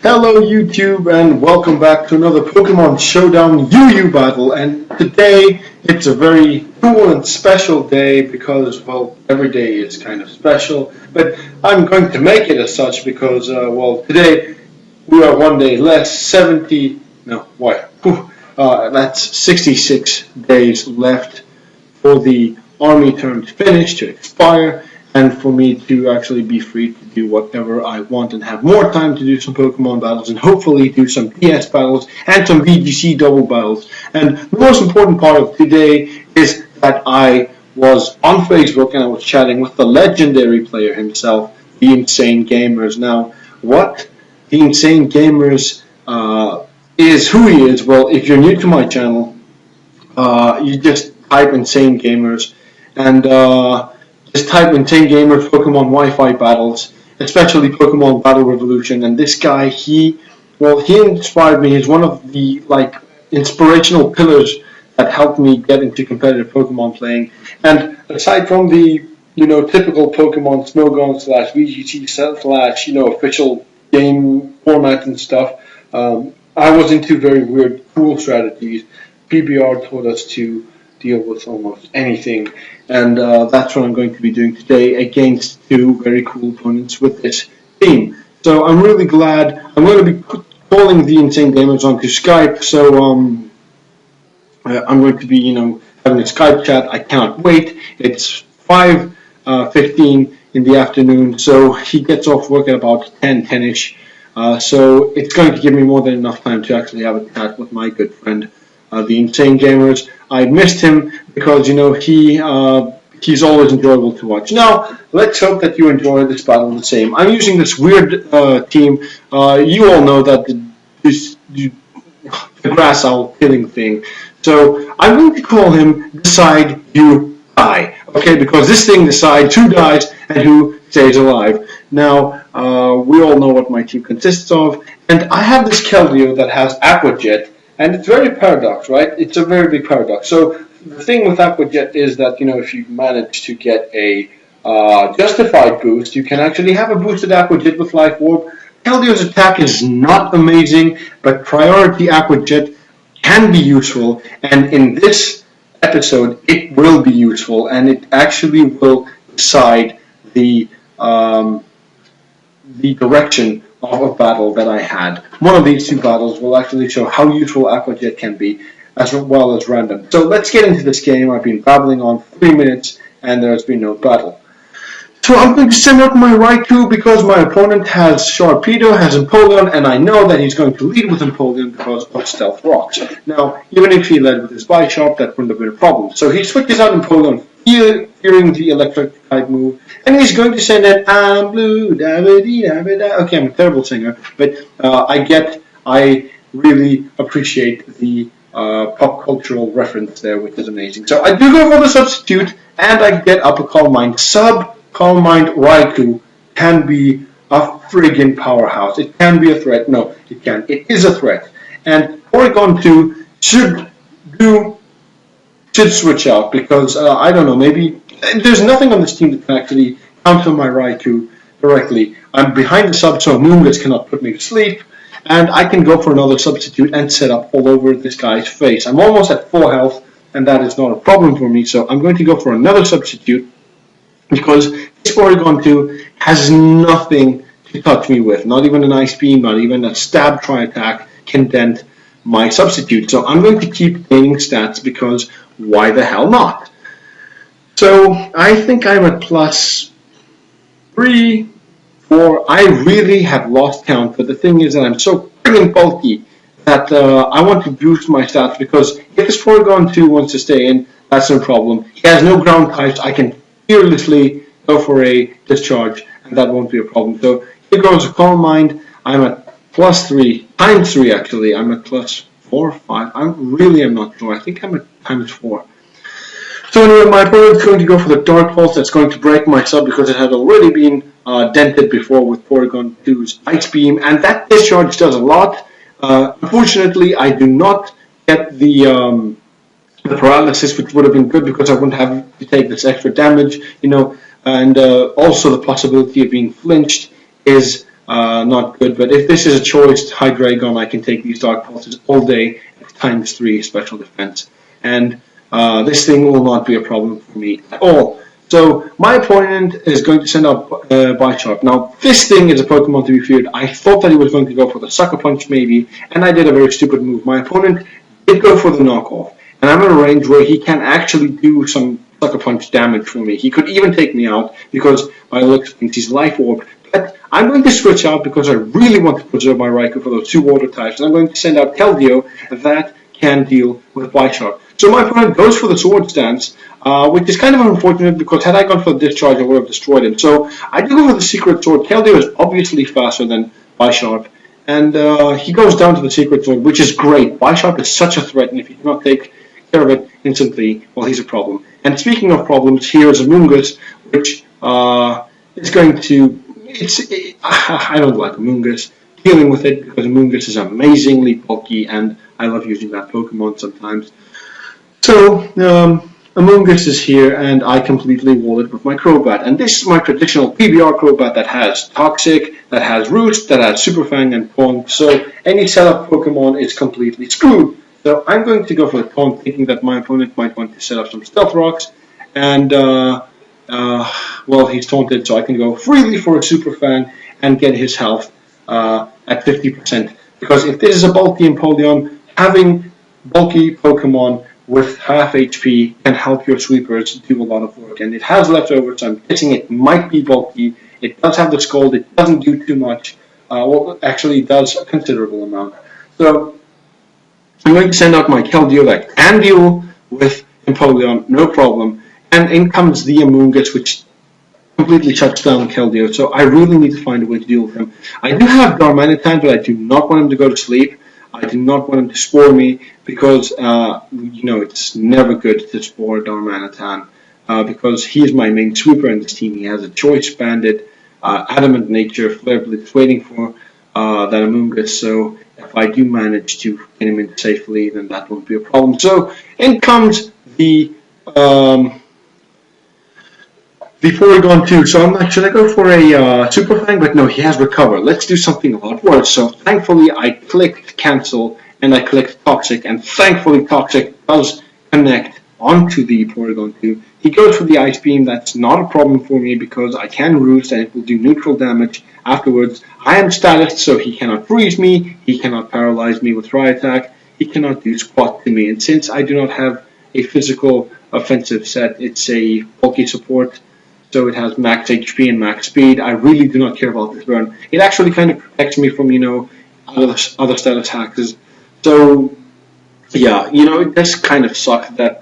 Hello YouTube and welcome back to another Pokemon Showdown UU battle, and today it's a very cool and special day because, well, every day is kind of special, but I'm going to make it as such because, today we are one day less, 66 days left for the army term to finish, to expire, and for me to actually be free to do whatever I want and have more time to do some Pokemon battles and hopefully do some DS battles and some VGC double battles. And the most important part of today is that I was on Facebook and I was chatting with the legendary player himself, the Insane Gamers. Now, what the Insane Gamers is, who he is, well, if you're new to my channel, you just type Insane Gamers and just type Insane Gamers Pokemon Wi-Fi battles, especially Pokemon Battle Revolution. And this guy, he inspired me. He's one of the inspirational pillars that helped me get into competitive Pokemon playing. And aside from the typical Pokemon Smogon / VGC / official game format and stuff, I was into very weird, cool strategies. PBR taught us to deal with almost anything, and that's what I'm going to be doing today against two very cool opponents with this team. So I'm really glad. I'm going to be calling the Insane Gamers onto Skype, so I'm going to be having a Skype chat. I cannot wait. It's 5:15 in the afternoon, so he gets off work at about 10-ish, so it's going to give me more than enough time to actually have a chat with my good friend, the Insane Gamers. I missed him because he's always enjoyable to watch. Now let's hope that you enjoy this battle the same. I'm using this weird team. You all know that the grass owl killing thing. So I'm going to call him Decide You Die. Okay, because this thing decides who dies and who stays alive. Now we all know what my team consists of, and I have this Keldeo that has Aqua Jet. And it's very paradox, right? It's a very big paradox. So the thing with Aqua Jet is that, if you manage to get a justified boost, you can actually have a boosted Aqua Jet with Life Orb. Keldeo's attack is not amazing, but priority Aqua Jet can be useful. And in this episode, it will be useful, and it actually will decide the direction of a battle that I had. One of these two battles will actually show how useful Aqua Jet can be, as well as random. So let's get into this game. I've been babbling on 3 minutes, and there's been no battle. So I'm going to send up my Raikou because my opponent has Sharpedo, has Empoleon, and I know that he's going to lead with Empoleon because of Stealth Rocks. Now, even if he led with his Bisharp, that wouldn't have been a problem. So he switches out Empoleon, fearing the electric type move, and he's going to send an I'm blue, da ba dee da ba da. Okay, I'm a terrible singer, but I really appreciate the pop cultural reference there, which is amazing. So I do go for the substitute, and I get up a Calm Mind. Calm Mind Raikou can be a friggin' powerhouse. It can be a threat. No, it can. It is a threat. And Porygon 2 should switch out because, I don't know, maybe there's nothing on this team that can actually counter my Raikou directly. I'm behind the sub, so Moonblitz cannot put me to sleep, and I can go for another substitute and set up all over this guy's face. I'm almost at full health, and that is not a problem for me, so I'm going to go for another substitute because this Porygon 2 has nothing to touch me with. Not even an Ice Beam, not even a Stab Tri-Attack can dent my substitute. So I'm going to keep gaining stats because why the hell not? So I think I'm at plus 3, 4. I really have lost count, but the thing is that I'm so friggin' bulky that I want to boost my stats because if this Porygon 2 wants to stay in, that's no problem. He has no ground types. I can fearlessly go for a discharge, and that won't be a problem. So here goes a Calm Mind. I'm at plus 3, times 3 actually. I'm at plus 4 or 5. I really am not sure. I think I'm at times 4. So anyway, my opponent's going to go for the Dark Pulse. That's going to break my sub because it had already been dented before with Porygon 2's Ice Beam, and that discharge does a lot. Unfortunately, I do not get the paralysis, which would have been good because I wouldn't have to take this extra damage, and also the possibility of being flinched is not good. But if this is a choice Hydreigon, I can take these Dark Pulses all day at ×3 special defense. And this thing will not be a problem for me at all. So my opponent is going to send out Bisharp. Now this thing is a Pokemon to be feared. I thought that he was going to go for the Sucker Punch maybe, and I did a very stupid move. My opponent did go for the knockoff, and I'm in a range where he can actually do some Sucker Punch damage for me. He could even take me out because by the looks of things he's Life Orb. But I'm going to switch out because I really want to preserve my Raikou for those 2 water types, and I'm going to send out Keldeo that can deal with Bisharp. So my opponent goes for the Sword Stance, which is kind of unfortunate because had I gone for the Discharge, I would have destroyed him. So I do go for the Secret Sword. Keldeo is obviously faster than Bisharp, and he goes down to the Secret Sword, which is great. Bisharp is such a threat, and if you cannot take care of it instantly, well, he's a problem. And speaking of problems, here is Amoonguss, which is going to... I don't like Amoonguss. Dealing with it because Amoonguss is amazingly bulky, and I love using that Pokemon sometimes. So, Amoonguss is here, and I completely wall it with my Crobat. And this is my traditional PBR Crobat that has Toxic, that has Roost, that has Super Fang and Taunt. So, any setup Pokemon is completely screwed. So, I'm going to go for the Taunt, thinking that my opponent might want to set up some Stealth Rocks. And, well, he's taunted, so I can go freely for a Super Fang and get his health at 50%. Because if this is a bulky Empoleon, having bulky Pokemon with half HP can help your sweepers do a lot of work. And it has leftovers, so I'm guessing it might be bulky. It does have the Scald, it doesn't do too much. Well, actually it does a considerable amount. So I'm going to send out my Keldeo that can deal with Empoleon, no problem. And in comes the Amoonguss, which completely shuts down Keldeo. So I really need to find a way to deal with him. I do have Darmanitan, but I do not want him to go to sleep. I do not want him to spore me because, you know, it's never good to spore Darmanitan because he is my main sweeper in this team. He has a Choice Bandit, Adamant Nature, Flare Blitz waiting for that Amoonguss. So if I do manage to get him in safely, then that won't be a problem. So in comes the Porygon 2, so I'm like, should I go for a Super Fang? But no, he has Recover. Let's do something a lot worse. So thankfully I clicked Cancel and I clicked Toxic, and thankfully Toxic does connect onto the Porygon 2. He goes for the Ice Beam. That's not a problem for me because I can Roost and it will do neutral damage afterwards. I am status, so he cannot freeze me, he cannot paralyze me with Dry Attack, he cannot do squat to me. And since I do not have a physical offensive set, it's a bulky support. So it has max HP and max speed. I really do not care about this burn. It actually kind of protects me from, you know, other status hacks. So, yeah, you know, it does kind of suck that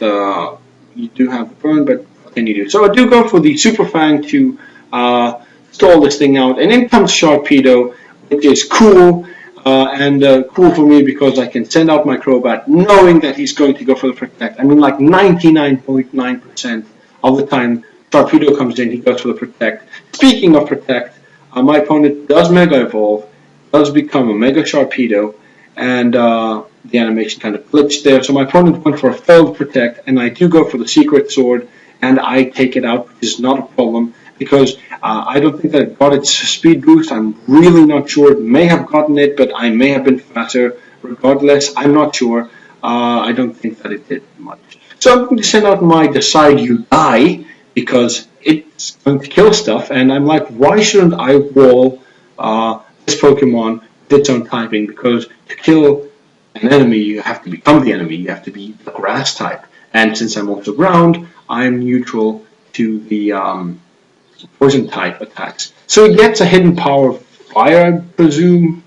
you do have the burn, but what can you do? So I do go for the Super Fang to stall this thing out. And in comes Sharpedo, which is cool. Cool for me because I can send out my Crobat knowing that he's going to go for the Protect. I mean, like 99.9% of the time, Sharpedo comes in, he goes for the Protect. Speaking of Protect, my opponent does Mega Evolve, does become a Mega Sharpedo, and the animation kind of glitched there. So my opponent went for a failed Protect, and I do go for the Secret Sword, and I take it out, which is not a problem, because I don't think that it got its speed boost. I'm really not sure. It may have gotten it, but I may have been faster. Regardless, I'm not sure. I don't think that it did much. So I'm going to send out my Decidueye, because it's going to kill stuff, and I'm like, why shouldn't I wall this Pokemon with its own typing? Because to kill an enemy, you have to become the enemy. You have to be the grass type. And since I'm also ground, I'm neutral to the poison type attacks. So it gets a hidden power of fire, I presume.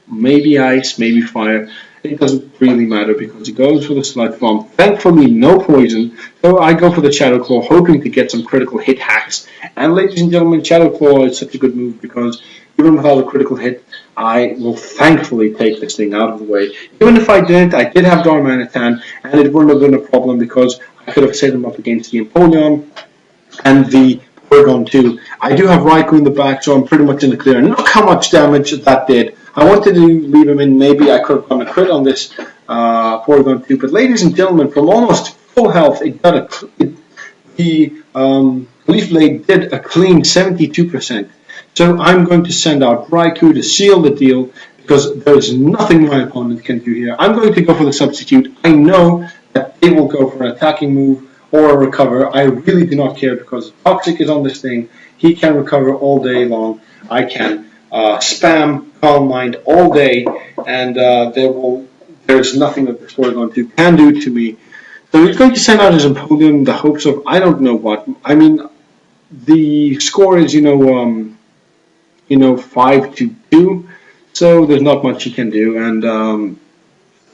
Maybe ice, maybe fire. It doesn't really matter because it goes for the Sludge Bomb. Thankfully, no poison. So I go for the Shadow Claw, hoping to get some critical hit hacks. And ladies and gentlemen, Shadow Claw is such a good move because even without a critical hit, I will thankfully take this thing out of the way. Even if I didn't, I did have Darmanitan, and it wouldn't have been a problem because I could have set him up against the Empoleon and the Porygon 2. I do have Raikou in the back, so I'm pretty much in the clear. And look how much damage that did. I wanted to leave him in. Maybe I could have gone a crit on this Porygon 2. But ladies and gentlemen, from almost full health, it got the Leaf Blade did a clean 72%. So I'm going to send out Raikou to seal the deal, because there's nothing my opponent can do here. I'm going to go for the substitute. I know that they will go for an attacking move or a recover. I really do not care, because Toxic is on this thing. He can recover all day long. I can spam Calm Mind all day, and there's nothing that this Porygon 2 can do to me. So he's going to send out his Empoleon in the hopes of I don't know what. I mean, the score is 5-2, so there's not much he can do, and I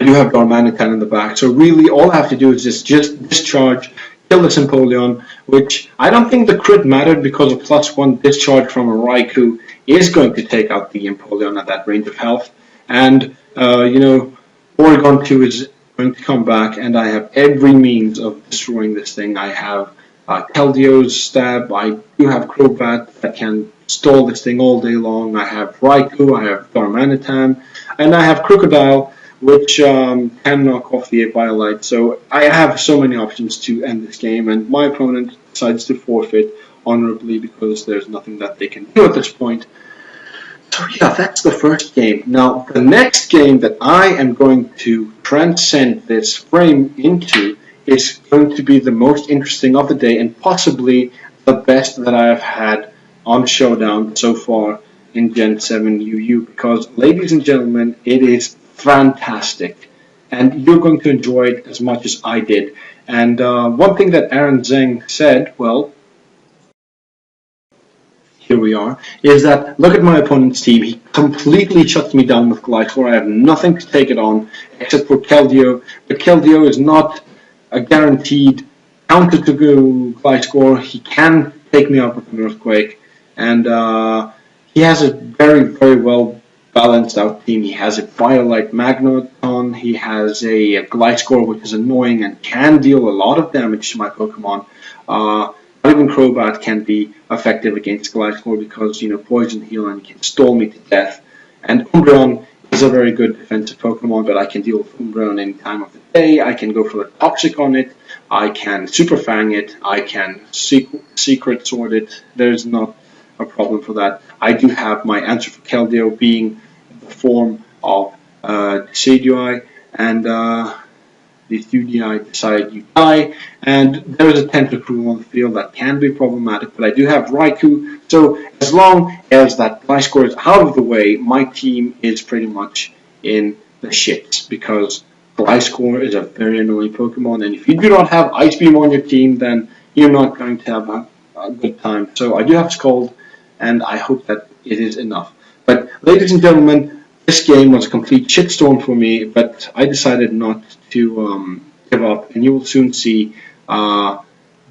do have Darmanitan in the back. So really, all I have to do is just discharge, kill this Empoleon, which I don't think the crit mattered, because a +1 discharge from a Raikou is going to take out the Empoleon at that range of health, and Porygon 2 is going to come back, and I have every means of destroying this thing. I have Keldio's Stab, I do have Crobat that can stall this thing all day long, I have Raikou, I have Darmanitan, and I have Crocodile, which can knock off the Violite. So I have so many options to end this game, and my opponent decides to forfeit honorably, because there's nothing that they can do at this point. So yeah, that's the first game. Now, the next game that I am going to transcend this frame into is going to be the most interesting of the day, and possibly the best that I have had on Showdown so far in Gen 7 UU, because, ladies and gentlemen, it is fantastic, and you're going to enjoy it as much as I did. And one thing that Aaron Zeng said, well, here we are, is that look at my opponent's team. He completely shuts me down with Glycor. I have nothing to take it on except for Keldeo. But Keldeo is not a guaranteed counter to Glycor. He can take me out with an Earthquake. And he has a very, very well balanced out team. He has a Violite Magneton. He has a Glycor, which is annoying and can deal a lot of damage to my Pokemon. Not even Crobat can be effective against Glycor, because, Poison Heal and can stall me to death. And Umbreon is a very good defensive Pokemon, but I can deal with Umbreon any time of the day. I can go for the Toxic on it. I can Super Fang it. I can Secret Sword it. There's not a problem for that. I do have my answer for Keldeo being the form of Decidueye, and Decidueye decided you die, and there is a Tentacruel on the field that can be problematic, but I do have Raikou, so as long as that Gliscor is out of the way, my team is pretty much in the shits, because Gliscor is a very annoying Pokemon, and if you do not have Ice Beam on your team, then you're not going to have a good time. So I do have Scald, and I hope that it is enough. But ladies and gentlemen, this game was a complete shitstorm for me, but I decided not to give up, and you will soon see the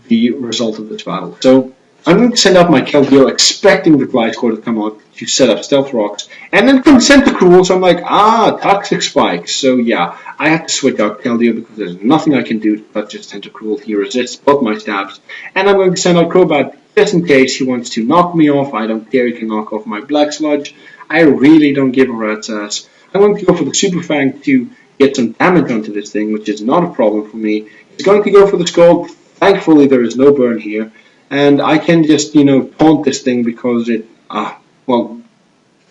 result of this battle. So I'm going to send out my Keldeo, expecting the Gliscor to come out to set up Stealth Rocks, and then comes Tentacruel, so I'm like, Toxic Spikes. So yeah, I have to switch out Keldeo, because there's nothing I can do to touch this Tentacruel. He resists both my stabs, and I'm going to send out Crobat, just in case he wants to knock me off. I don't care, he can knock off my Black Sludge. I really don't give a rat's ass. I'm going to go for the Super Fang to get some damage onto this thing, which is not a problem for me. He's going to go for the Scald. Thankfully, there is no burn here. And I can just, taunt this thing, because it, taunt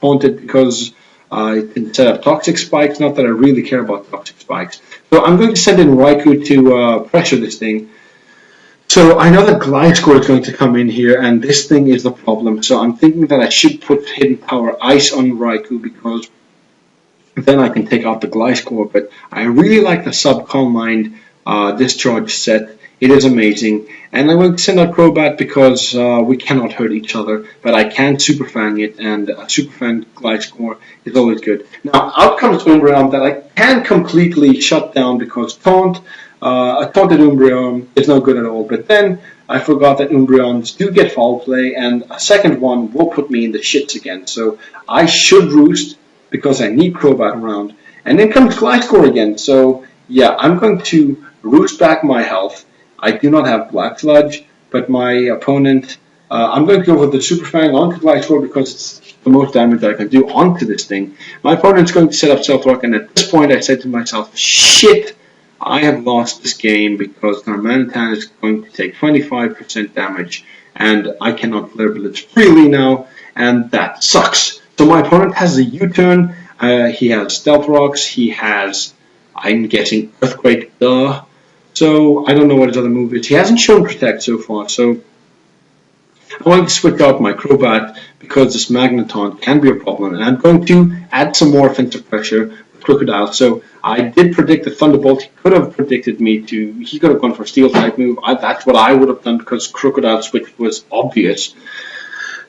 it because it can set up Toxic Spikes. Not that I really care about Toxic Spikes. So I'm going to send in Raikou to pressure this thing. So I know that Gliscor is going to come in here, and this thing is the problem. So I'm thinking that I should put Hidden Power Ice on Raikou, because then I can take out the Gliscor. But I really like the Calm Mind discharge set. It is amazing. And I'm going to send out Crobat, because we cannot hurt each other, but I can Super Fang it, and Super Fang Gliscor is always good. Now, out comes Umbreon that I can completely shut down, because Taunt, a taunted Umbreon is no good at all. But then I forgot that Umbreons do get foul play, and a second one will put me in the shits again. So I should Roost, because I need Crobat around. And then comes Gliscor again. So yeah, I'm going to Roost back my health. I do not have Black Sludge, but my opponent, I'm going to go with the Super Fang onto Gliscor, because it's the most damage I can do onto this thing. My opponent's going to set up Stealth Rock, and at this point I said to myself, shit, I have lost this game, because Darmanitan is going to take 25% damage, and I cannot Flare Blitz freely now, and that sucks. So my opponent has a U-turn, he has Stealth Rocks, he has, I'm guessing, Earthquake, duh. So I don't know what his other move is. He hasn't shown Protect so far, so I'm going to switch out my Crobat because this Magneton can be a problem, and I'm going to add some more offensive pressure with Crocodile. So I did predict the Thunderbolt. He could have predicted me to, he could have gone for a Steel type move. That's what I would have done because Crocodile switch was obvious.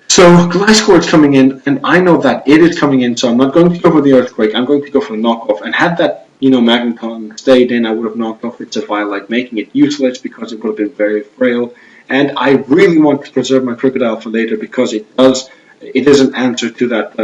So Gliscor is coming in, and I know that it is coming in, so I'm not going to go for the Earthquake. I'm going to go for the knockoff, and had that Magneton stayed in, I would have knocked off its Violet, making it useless because it would have been very frail. And I really want to preserve my Crocodile for later because it is an answer to that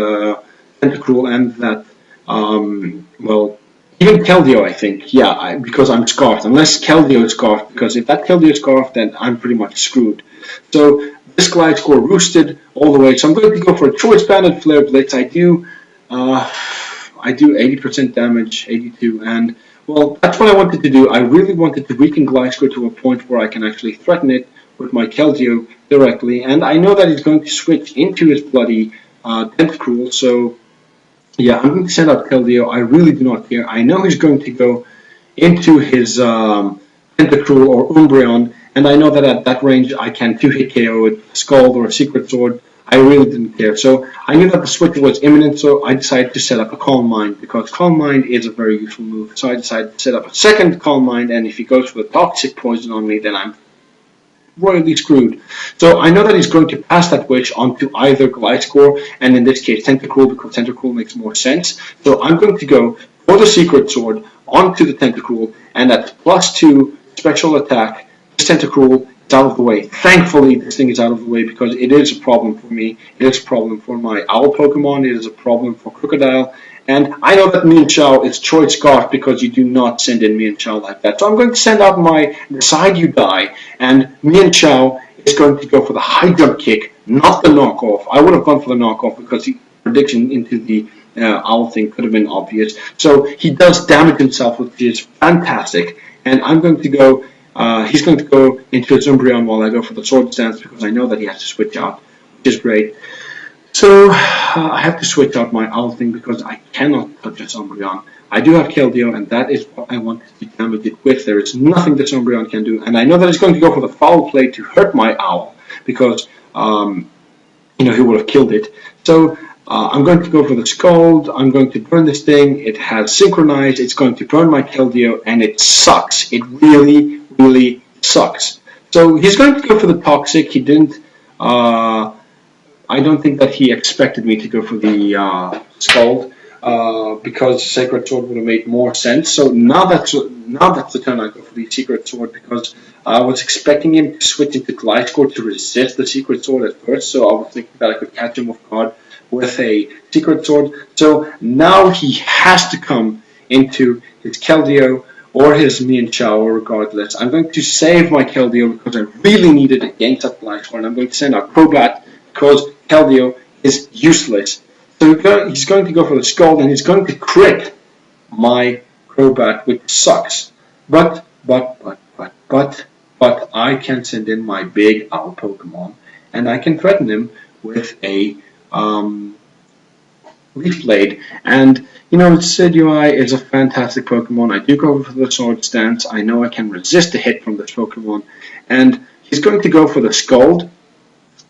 Tentacruel and that, well, even Keldeo, I think. Yeah, because I'm Scarfed. Unless Keldeo is Scarfed, because if that Keldeo is Scarfed, then I'm pretty much screwed. So this Gliscor roosted all the way, so I'm going to go for a Choice Banded Flare Blitz. I do 80% damage, 82, and well, that's what I wanted to do. I really wanted to weaken Gliscor to a point where I can actually threaten it with my Keldeo directly, and I know that he's going to switch into his bloody Tentacruel, so yeah, I'm going to send out Keldeo. I really do not care. I know he's going to go into his Tentacruel or Umbreon, and I know that at that range I can 2-hit KO with Scald or a Secret Sword. I really didn't care. So I knew that the switch was imminent, so I decided to set up a Calm Mind, because Calm Mind is a very useful move. So I decided to set up a second Calm Mind, and if he goes for the Toxic Poison on me, then I'm royally screwed. So I know that he's going to pass that Witch onto either Gliscor, and in this case Tentacruel, because Tentacruel makes more sense. So I'm going to go for the Secret Sword onto the Tentacruel, and at +2 special attack, this Tentacruel is out of the way. Thankfully, this thing is out of the way because it is a problem for me. It is a problem for my Owl Pokemon. It is a problem for Crocodile. And I know that Mienshao is Choice Scarf because you do not send in Mienshao like that. So I'm going to send out my Decide You Die, and Mienshao is going to go for the High Jump Kick, not the knockoff. I would have gone for the knockoff because the prediction into the Owl thing could have been obvious. So he does damage himself, which is fantastic. And I'm going to go, he's going to go into his Umbreon while I go for the Sword Stance because I know that he has to switch out, which is great. So I have to switch out my Owl thing because I cannot touch this Umbreon. I do have Keldeo, and that is what I wanted to damage it with. There is nothing this Umbreon can do, and I know that it's going to go for the Foul Play to hurt my Owl because he would have killed it. So I'm going to go for the Scald. I'm going to burn this thing. It has Synchronized. It's going to burn my Keldeo, and it sucks. It really, really sucks. So he's going to go for the Toxic. He didn't. I don't think that he expected me to go for the Scald because Sacred Sword would have made more sense. So now that's the turn I go for the Secret Sword because I was expecting him to switch into Gliscor to resist the Secret Sword at first. So I was thinking that I could catch him off guard with a Secret Sword. So now he has to come into his Keldeo or his Mienshao regardless. I'm going to save my Keldeo because I really need it against that Gliscor, and I'm going to send out Crobat because Keldeo is useless. So he's going to go for the Scald, and he's going to crit my Crobat, which sucks. But I can send in my big Owl Pokemon, and I can threaten him with a Leaf Blade. And Decidueye is a fantastic Pokemon. I do go for the Sword Stance. I know I can resist a hit from this Pokemon, and he's going to go for the Scald.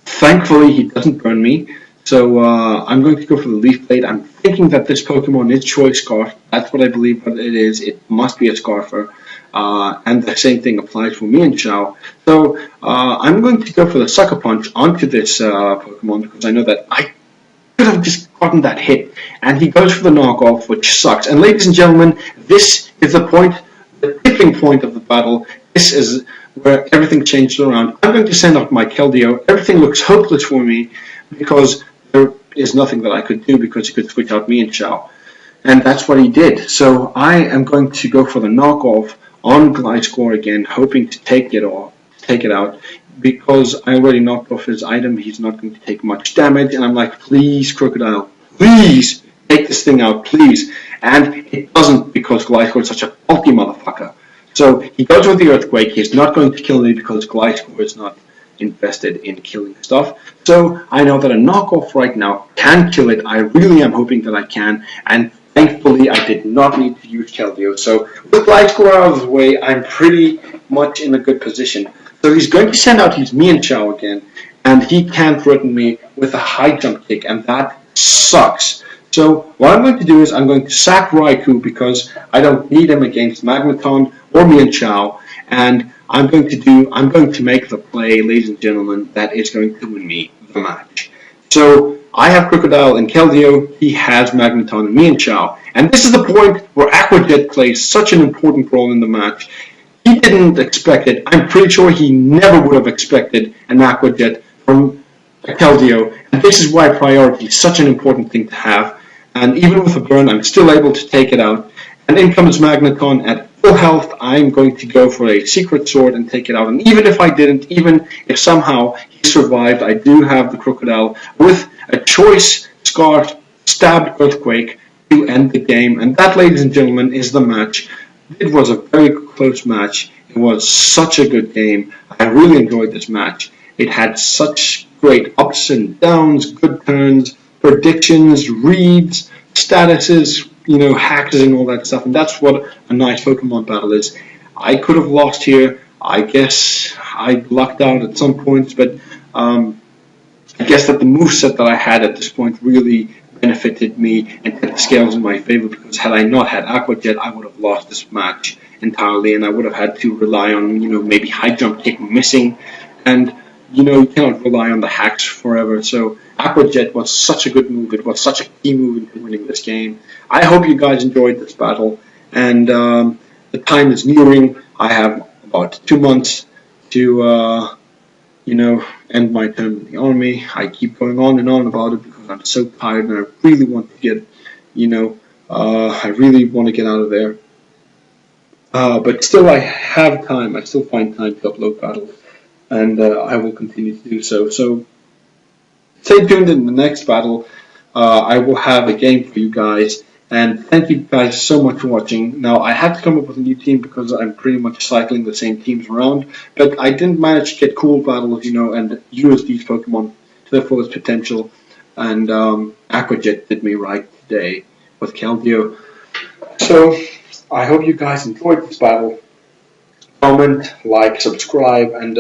Thankfully, he doesn't burn me, so I'm going to go for the Leaf Blade. I'm thinking that this Pokemon is Choice Scarf. That's what I believe that it is. It must be a Scarfer, and the same thing applies for Mienshao. So I'm going to go for the Sucker Punch onto this Pokemon because I know that I could have just gotten that hit, and he goes for the knockoff, which sucks. And ladies and gentlemen, this is the tipping point of the battle. This is where everything changed around. I'm going to send out my Keldeo. Everything looks hopeless for me because there is nothing that I could do because he could switch out Mienshao. And that's what he did. So I am going to go for the knockoff on Gliscor again, hoping to take it out. Because I already knocked off his item, he's not going to take much damage. And I'm like, please, Crocodile, please take this thing out, please. And it doesn't because Gliscor is such a bulky motherfucker. So he goes with the Earthquake. He's not going to kill me because Gliscor is not invested in killing stuff. So I know that a knockoff right now can kill it. I really am hoping that I can, and thankfully I did not need to use Keldeo. So with Light Score out of the way, I'm pretty much in a good position. So he's going to send out his Mienshao again, and he can threaten me with a high jump kick, and that sucks. So what I'm going to do is I'm going to sack Raikou because I don't need him against Magneton or Mienshao, and I'm going to make the play, ladies and gentlemen, that is going to win me the match. So I have Crocodile and Keldeo, he has Magneton and Mienshao, and this is the point where Aqua Jet plays such an important role in the match. He didn't expect it. I'm pretty sure he never would have expected an Aqua Jet from Keldeo, and this is why priority is such an important thing to have. And even with a burn, I'm still able to take it out. And in comes Magneton at full health. I'm going to go for a Secret Sword and take it out. And even if I didn't, even if somehow he survived, I do have the Crocodile with a Choice Scarf Stabbed Earthquake to end the game. And that, ladies and gentlemen, is the match. It was a very close match. It was such a good game. I really enjoyed this match. It had such great ups and downs, good turns, predictions, reads, statuses, hacks and all that stuff. And that's what a nice Pokemon battle is. I could have lost here. I guess I lucked out at some points, but I guess that the moveset that I had at this point really benefited me and put the scales in my favor, because had I not had Aqua Jet, I would have lost this match entirely, and I would have had to rely on, maybe high jump kick missing, and you cannot rely on the hacks forever. So Aqua Jet was such a good move. It was such a key move in winning this game. I hope you guys enjoyed this battle, and the time is nearing. I have about 2 months to end my term in the army. I keep going on and on about it because I'm so tired and I really want to get, I really want to get out of there. But still I have time. I still find time to upload battles, and I will continue to do so. So stay tuned in the next battle. I will have a game for you guys. And thank you guys so much for watching. Now, I had to come up with a new team because I'm pretty much cycling the same teams around. But I didn't manage to get cool battles, and use these Pokemon to their fullest potential. And Aqua Jet did me right today with Keldeo. So, I hope you guys enjoyed this battle. Comment, like, subscribe, and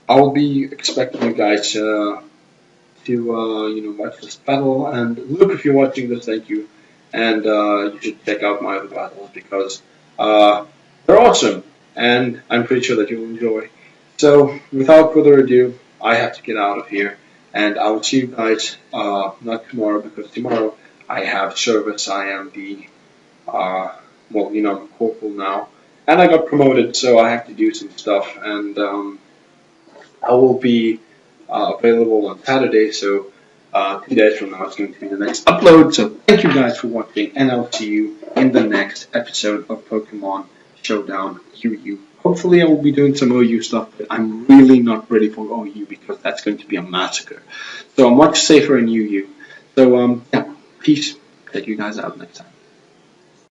I'll be expecting you guys to watch this battle. And Luke, if you're watching this, thank you. And you should check out my other battles because they're awesome, and I'm pretty sure that you'll enjoy. So, without further ado, I have to get out of here, and I will see you guys not tomorrow, because tomorrow I have service. I am the I'm corporal now, and I got promoted, so I have to do some stuff, and I will be available on Saturday, so 2 days from now it's going to be the next upload. So thank you guys for watching, and I'll see you in the next episode of Pokemon Showdown UU. Hopefully I will be doing some OU stuff, but I'm really not ready for OU because that's going to be a massacre. So I'm much safer in UU. So yeah, peace. Check you guys out next time.